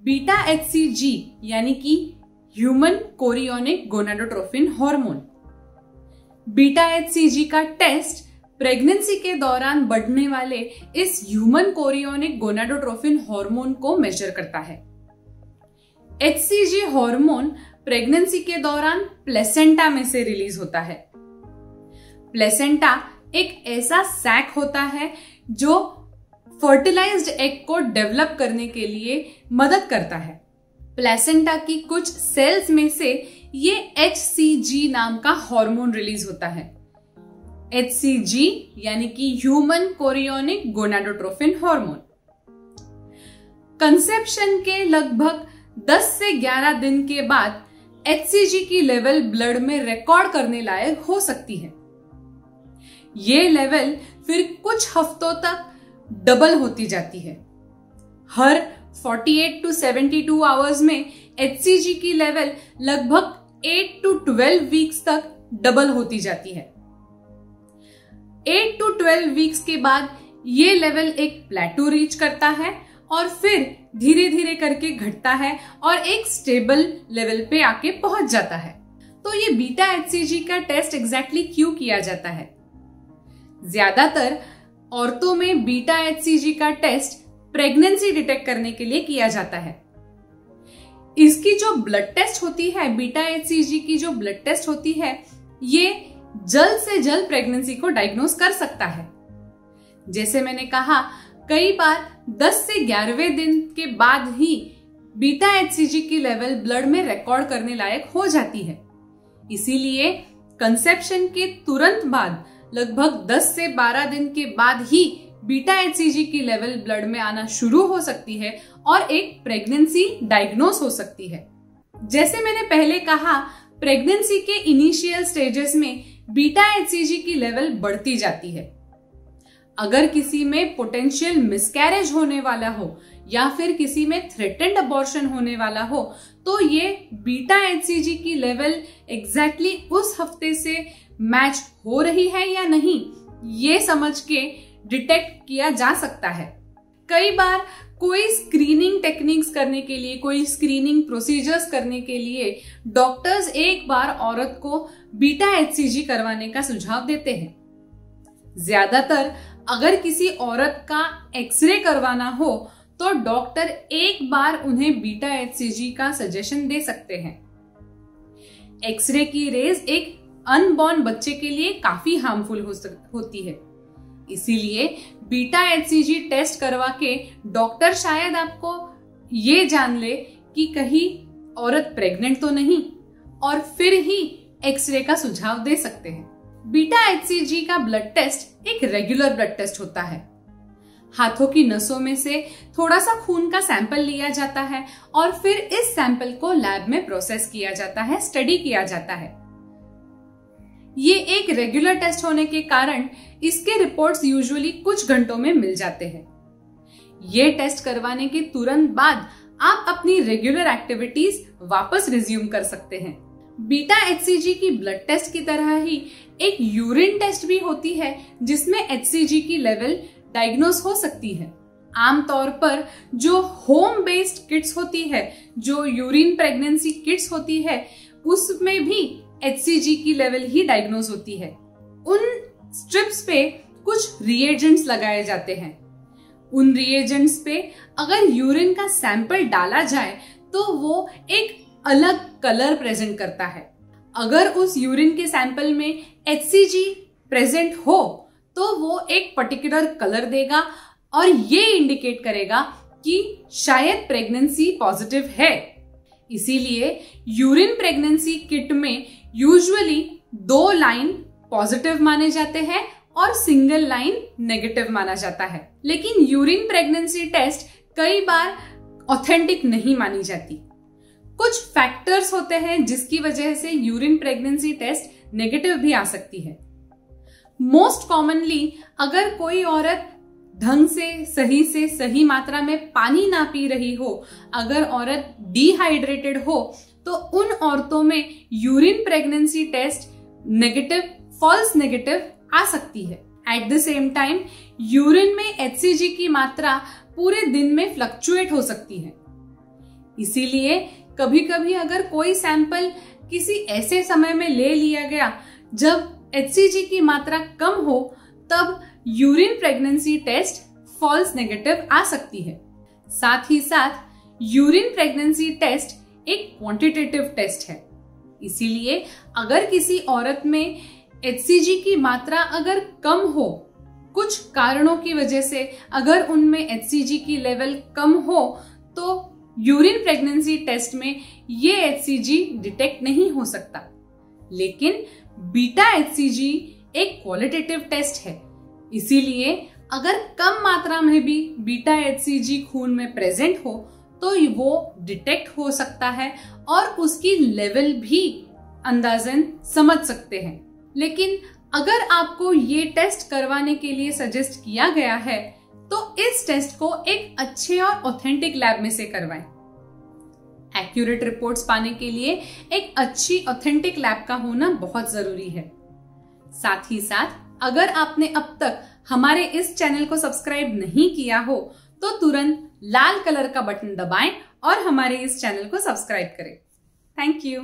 Beta HCG यानी कि human chorionic gonadotrophin hormone. Beta HCG का टेस्ट प्रेगनेंसी के दौरान बढ़ने वाले इस ह्यूमन कोरियोनिक गोनाडोट्रोफिन हार्मोन को मेजर करता है। HCG हार्मोन प्रेगनेंसी के दौरान प्लेसेंटा में से रिलीज होता है। प्लेसेंटा एक ऐसा सैक होता है जो फर्टिलाइज्ड एग को डेवलप करने के लिए मदद करता है। प्लेसेंटा की कुछ सेल्स में से ये HCG नाम का हार्मोन रिलीज होता है। HCG यानी कि human chorionic gonadotrophin hormone. Conception के लगभग 10 से 11 दिन के बाद HCG की लेवल ब्लड में रिकॉर्ड करने लायक हो सकती है। ये लेवल फिर कुछ हफ्तों तक डबल होती जाती है। हर 48 to 72 आवर्स में HCG की लेवल लगभग 8 to 12 वीक्स तक डबल होती जाती है। 8 to 12 वीक्स के बाद ये लेवल एक प्लेटू रीच करता है और फिर धीरे धीरे करके घटता है और एक स्टेबल लेवल पे आके पहुंच जाता है। तो ये बीटा HCG का टेस्ट एग्जैक्टली क्यों किया जाता है? ज्यादातर औरतों में बीटा HCG का टेस्ट प्रेगनेंसी डिटेक्ट करने के लिए किया जाता है। इसकी जो ब्लड टेस्ट होती है, बीटा HCG की जो ब्लड टेस्ट होती है, ये जल्द से जल्द प्रेगनेंसी को डायग्नोस कर सकता है। जैसे मैंने कहा, कई बार 10 से 11वें दिन के बाद ही बीटा HCG की लेवल ब्लड में रिकॉर्ड करने लायक हो जाती है। इसीलिए कंसेप्शन के तुरंत बाद लगभग 10 से 12 दिन के बाद ही बीटा HCG की लेवल ब्लड में आना शुरू हो सकती है और एक प्रेगनेंसी डायग्नोस हो सकती है। जैसे मैंने पहले कहा, प्रेगनेंसी के इनिशियल स्टेजेस में बीटा HCG की लेवल बढ़ती जाती है। अगर किसी में पोटेंशियल मिसकैरेज होने वाला हो या फिर किसी में थ्रेटेंड अबॉर्शन होने वाला हो, तो ये बीटा HCG की लेवल एग्जैक्टली उस हफ्ते से मैच हो रही है या नहीं, ये समझ के डिटेक्ट किया जा सकता है। कई बार कोई स्क्रीनिंग टेक्निक्स करने के लिए, कोई स्क्रीनिंग प्रोसीजर्स करने के लिए डॉक्टर्स एक बार औरत को बीटा HCG करवाने का सुझाव देते हैं। ज्यादातर अगर किसी औरत का एक्सरे करवाना हो तो डॉक्टर एक बार उन्हें बीटा HCG का सजेशन दे सकते हैं। एक्सरे की रेज एक अनबॉर्न बच्चे के लिए काफी हार्मफुल होती है। इसीलिए बीटा HCG टेस्ट करवा के डॉक्टर शायद आपको ये जान ले कि कहीं औरत प्रेग्नेंट तो नहीं, और फिर ही एक्सरे का सुझाव दे सकते हैं। बीटा HCG का ब्लड टेस्ट एक रेगुलर ब्लड टेस्ट होता है। हाथों की नसों में से थोड़ा सा खून का सैंपल लिया जाता है और फिर इस सैंपल को लैब में प्रोसेस किया जाता है, स्टडी किया जाता है। ये एक रेगुलर टेस्ट होने के कारण इसके रिपोर्ट्स यूजुअली कुछ घंटों में मिल जाते हैं। ये टेस्ट करवाने के तुरंत बाद आप अपनी रेगुलर एक्टिविटीज वापस रिज्यूम कर सकते हैं। बीटा HCG की ब्लड टेस्ट की तरह ही एक यूरिन टेस्ट भी होती है जिसमें HCG की लेवल डायग्नोस हो सकती है। आमतौर पर जो होम बेस्ड किट्स होती है, जो यूरिन प्रेगनेंसी किट्स होती है, उसमें भी HCG की लेवल ही डायग्नोस होती है। उन स्ट्रिप्स पे कुछ रिएजेंट्स लगाए जाते हैं। उन रिएजेंट्स पे अगर यूरिन का सैंपल डाला जाए तो वो एक अलग कलर प्रेजेंट करता है। अगर उस यूरिन के सैंपल में HCG प्रेजेंट हो तो वो एक पर्टिकुलर कलर देगा और ये इंडिकेट करेगा कि शायद प्रेगनेंसी पॉजिटिव है। इसीलिए यूरिन प्रेगनेंसी किट में यूजुअली 2 लाइन पॉजिटिव माने जाते हैं और सिंगल लाइन नेगेटिव माना जाता है। लेकिन यूरिन प्रेगनेंसी टेस्ट कई बार ऑथेंटिक नहीं मानी जाती। कुछ फैक्टर्स होते हैं जिसकी वजह से यूरिन प्रेगनेंसी टेस्ट नेगेटिव भी आ सकती है। मोस्ट कॉमनली अगर कोई औरत ढंग से सही मात्रा में पानी ना पी रही हो, अगर औरत डिहाइड्रेटेड हो, तो उन औरतों में urine pregnancy test negative, false negative आ सकती है। At the same time urine में HCG की मात्रा पूरे दिन में फ्लक्चुएट हो सकती है। इसीलिए कभी कभी अगर कोई सैंपल किसी ऐसे समय में ले लिया गया जब HCG की मात्रा कम हो, तब urine pregnancy test false negative आ सकती है। साथ ही साथ यूरिन प्रेगनेंसी टेस्ट एक क्वांटिटेटिव टेस्ट है, इसीलिए अगर किसी औरत में HCG की मात्रा अगर कम हो, कुछ कारणों की वजह से अगर उनमें HCG की लेवल कम हो, तो यूरिन प्रेगनेंसी टेस्ट में ये HCG डिटेक्ट नहीं हो सकता। लेकिन बीटा HCG एक क्वालिटेटिव टेस्ट है, इसीलिए अगर कम मात्रा में भी बीटा HCG खून में प्रेजेंट हो तो वो डिटेक्ट हो सकता है और उसकी लेवल भी अंदाजन समझ सकते हैं। लेकिन अगर आपको ये टेस्ट करवाने के लिए सजेस्ट किया गया है तो इस टेस्ट को एक अच्छे और ऑथेंटिक लैब में से करवाएं। एक्यूरेट रिपोर्ट्स पाने के लिए एक अच्छी ऑथेंटिक लैब का होना बहुत जरूरी है। साथ ही साथ अगर आपने अब तक हमारे इस चैनल को सब्सक्राइब नहीं किया हो तो तुरंत लाल कलर का बटन दबाएं और हमारे इस चैनल को सब्सक्राइब करें। Thank you.